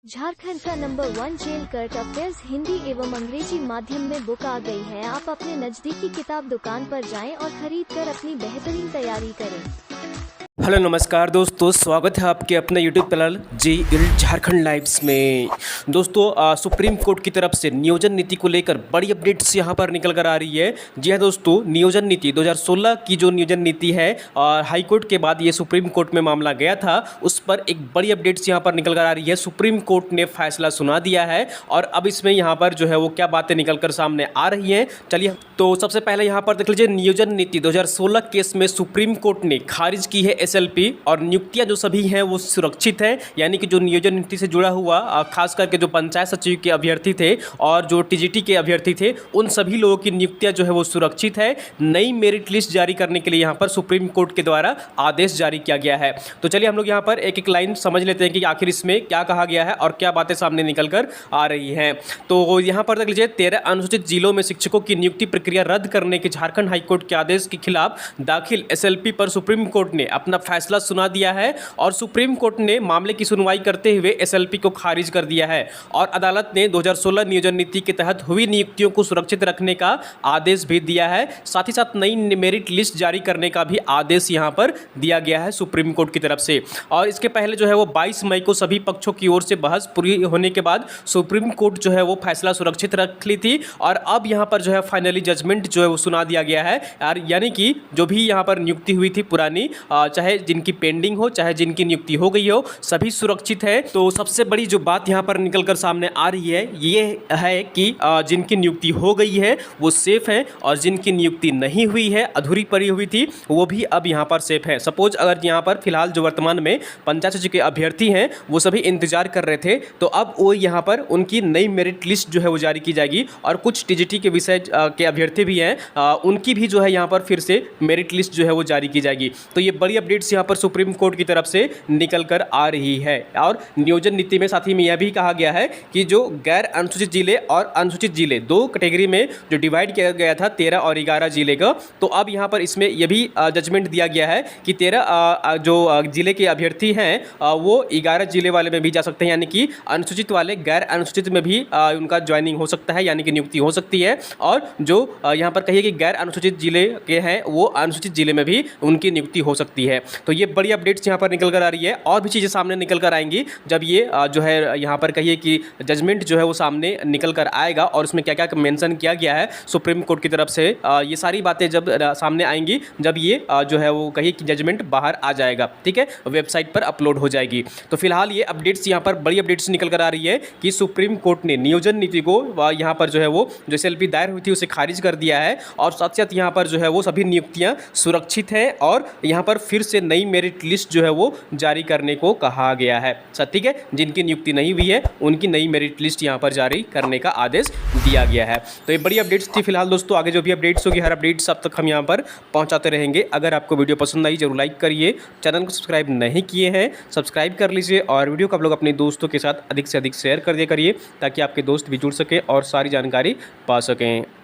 झारखंड का नंबर 1 जेल current affairs Hindi एवं अंग्रेजी माध्यम में बुक आ गई है। आप अपने नजदीकी किताब दुकान पर जाएं और खरीद कर अपनी बेहतरीन तैयारी करें। हेलो नमस्कार दोस्तों, स्वागत है आपके अपने YouTube channel JEE Jharkhand lives में। दोस्तों सुप्रीम कोर्ट की तरफ से नियोजन नीति को लेकर बड़ी अपडेट्स यहां पर निकल कर आ रही है। जी हाँ दोस्तों, नियोजन नीति 2016 की जो नियोजन नीति है और हाई कोर्ट के बाद ये सुप्रीम कोर्ट में मामला गया था, उस पर एक बड़ी अपडेट्स यहां पर निकल कर आ रही है। सुप्रीम कोर्ट ने फैसला सुना दिया है और अब इसमें यहाँ पर जो है वो क्या बातें निकल कर सामने आ रही हैं, चलिए तो सबसे पहले यहाँ पर देख लीजिए। नियोजन नीति 2016 केस में सुप्रीम कोर्ट ने खारिज की है SLP और नियुक्तियां जो सभी हैं वो सुरक्षित हैं, यानी कि जो नियोजन नीति से जुड़ा हुआ खास करके जो पंचायत सचिव के अभ्यर्थी थे और जो TGT के अभ्यर्थी थे, उन सभी लोगों की नियुक्तियां जो है वो सुरक्षित है। नई मेरिट लिस्ट जारी करने के लिए यहाँ पर सुप्रीम कोर्ट के द्वारा आदेश जारी किया गया है। तो चलिए हम लोग यहाँ पर एक एक लाइन समझ लेते हैं कि आखिर इसमें क्या कहा गया है और क्या बातें सामने निकल कर आ रही हैं। तो यहाँ पर देख लीजिए, 13 अनुसूचित जिलों में शिक्षकों की नियुक्ति प्रक्रिया रद्द करने के झारखंड हाईकोर्ट के आदेश के खिलाफ दाखिल SLP पर सुप्रीम कोर्ट ने अपना फैसला सुना दिया है और सुप्रीम कोर्ट ने मामले की सुनवाई करते हुए SLP को खारिज कर दिया है और अदालत ने 2016 नियोजन नीति के तहत हुई नियुक्तियों को सुरक्षित रखने का आदेश भी दिया है। साथ ही साथ नई मेरिट लिस्ट जारी करने का भी आदेश यहां पर दिया गया है सुप्रीम कोर्ट की तरफ से। और इसके पहले जो है वो 22 मई को सभी पक्षों की ओर से बहस पूरी होने के बाद सुप्रीम कोर्ट जो है वो फैसला सुरक्षित रख ली थी और अब यहाँ पर जो है फाइनली जजमेंट जो है वो सुना दिया गया है। यानी कि जो भी यहाँ पर नियुक्ति हुई थी पुरानी, चाहे जिनकी पेंडिंग हो चाहे जिनकी नियुक्ति हो गई हो, सभी सुरक्षित है। तो सबसे बड़ी जो बात यहाँ पर निकलकर सामने आ रही है ये है कि जिनकी नियुक्ति हो गई है वो सेफ है और जिनकी नियुक्ति नहीं हुई है, अधूरी पड़ी हुई थी, वो भी अब यहाँ पर सेफ है। सपोज अगर यहाँ पर फिलहाल जो वर्तमान में पंचायत सचिव के अभ्यर्थी हैं वो सभी इंतजार कर रहे थे, तो अब वो यहाँ पर उनकी नई मेरिट लिस्ट जो है वो जारी की जाएगी और कुछ TGT के विषय के अभ्यर्थी भी हैं, उनकी भी जो है यहाँ पर फिर से मेरिट लिस्ट जो है वो जारी की जाएगी। तो ये बड़ी अपडेट्स यहाँ पर सुप्रीम कोर्ट की तरफ से निकल कर आ रही है। और नियोजन नीति में साथ ही में यह भी कहा गया है कि जो गैर अनुसूचित जिले और अनुसूचित जिले दो कैटेगरी में जो डिवाइड किया गया था 13 और 11 जिले का, तो अब यहाँ पर इसमें यह भी जजमेंट दिया गया है कि 13 जो जिले के अभ्यर्थी हैं वो 11 जिले वाले में भी जा सकते हैं, यानी कि अनुसूचित वाले गैर अनुसूचित में भी उनका ज्वाइनिंग हो सकता है, यानी कि नियुक्ति हो सकती है। और जो यहाँ पर कहिए कि गैर अनुसूचित जिले के हैं वो अनुसूचित जिले में भी उनकी नियुक्ति हो सकती है। तो ये बड़ी अपडेट्स यहाँ पर निकल कर आ रही है और भी चीज़ें सामने निकल कर आएंगी जब ये जो है यहाँ पर कहिए कि जजमेंट जो है वो सामने निकल कर आएगा और उसमें क्या क्या मेंशन किया गया है सुप्रीम कोर्ट की तरफ से, ये सारी बातें जब सामने आएंगी, जब ये जो है वो कहिए कि जजमेंट बाहर आ जाएगा, ठीक है, वेबसाइट पर अपलोड हो जाएगी। तो फिलहाल ये अपडेट्स यहाँ पर बड़ी अपडेट्स निकल कर आ रही है कि सुप्रीम कोर्ट ने नियोजन नीति को यहाँ पर जो है वो जो SLP दायर हुई थी उसे खारिज कर दिया है और साथ साथ यहाँ पर जो है वो सभी नियुक्तियाँ सुरक्षित हैं और यहाँ पर फिर से नई मेरिट लिस्ट जो है वो जारी करने को कहा गया है। ठीक है, जिनकी नियुक्ति नहीं हुई है उनकी नई मेरिट लिस्ट यहाँ पर जारी करने का आदेश दिया गया है। तो ये बड़ी अपडेट्स थी फिलहाल दोस्तों, आगे जो भी अपडेट्स होगी हर अपडेट्स अब तक हम यहाँ पर पहुँचाते रहेंगे। अगर आपको वीडियो पसंद आई जरूर लाइक करिए, चैनल को सब्सक्राइब नहीं किए हैं सब्सक्राइब कर लीजिए और वीडियो को आप लोग अपने दोस्तों के साथ अधिक से अधिक शेयर कर दिया करिए ताकि आपके दोस्त भी जुड़ सकें और सारी जानकारी पा सकें।